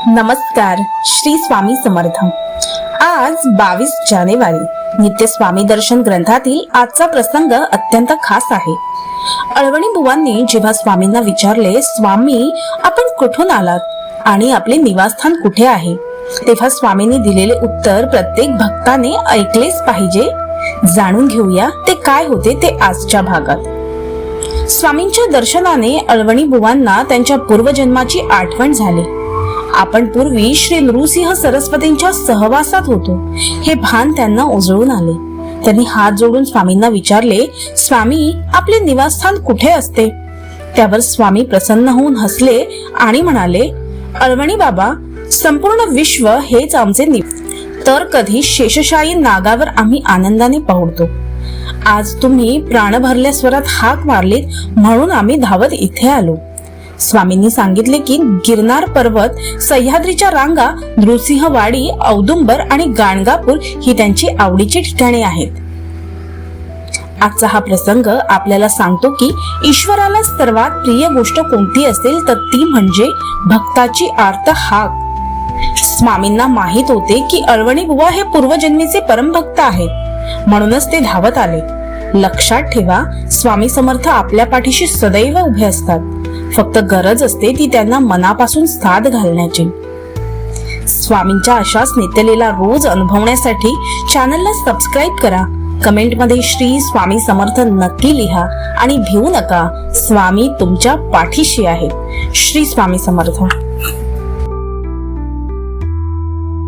नमस्कार. श्री स्वामी समर्थ. आज 22 जानेवारी. नित्य स्वामी दर्शन ग्रंथातील आजचा प्रसंग अत्यंत खास आहे. अळवणी बुवांनी जेव्हा स्वामींना विचारले, स्वामी आपण कुठून आलात आणि आपले निवासस्थान कुठे आहे, तेव्हा स्वामींनी दिलेले उत्तर प्रत्येक भक्ताने ऐकलेच पाहिजे. जाणून घेऊया ते काय होते ते आजच्या भागात. स्वामींच्या दर्शनाने अळवणी बुवांना त्यांच्या पूर्वजन्माची आठवण झाली. आपण पूर्वी श्री नृसिंह सरस्वतींच्या सहवासात होतो हे भान त्यांना उजळून आले. त्यांनी हात जोडून स्वामींना विचारले, स्वामी आपले निवासस्थान कुठे असते? त्यावर स्वामी प्रसन्न होऊन हसले आणि म्हणाले, अळवणी बाबा, संपूर्ण विश्व हेच आमचे तर कधी शेषशायी नागावर आम्ही आनंदाने पाहुडतो. आज तुम्ही प्राण भरल्या स्वरात हाक मारलीत म्हणून आम्ही धावत इथे आलो. स्वामींनी सांगितले की गिरनार पर्वत, सह्याद्रीच्या रांगा, नृसिंहवाडी, औदुंबर आणि गाणगापूर ही त्यांची आवडीची ठिकाणे आहेत. आजचा हा प्रसंग आपल्याला सांगतो की ईश्वराला सर्वात प्रिय गोष्ट कोणती असेल तर ती म्हणजे भक्ताची आर्त हाक. स्वामींना माहित होते की अळवणी बुवा हे पूर्वजन्मीचे परमभक्त आहेत, म्हणूनच ते धावत आले. लक्षात ठेवा, स्वामी समर्थ आपल्या पाठीशी सदैव उभे असतात. फक्त गरज असते ती त्यांना मनापासून साथ घालण्याची. स्वामींच्या अशाच नित्यलीला रोज अनुभवण्यासाठी चॅनलला सबस्क्राईब करा. कमेंटमध्ये श्री स्वामी समर्थ नक्की लिहा आणि भिवू नका. स्वामी तुमच्या पाठीशी आहेत. श्री स्वामी समर्थ.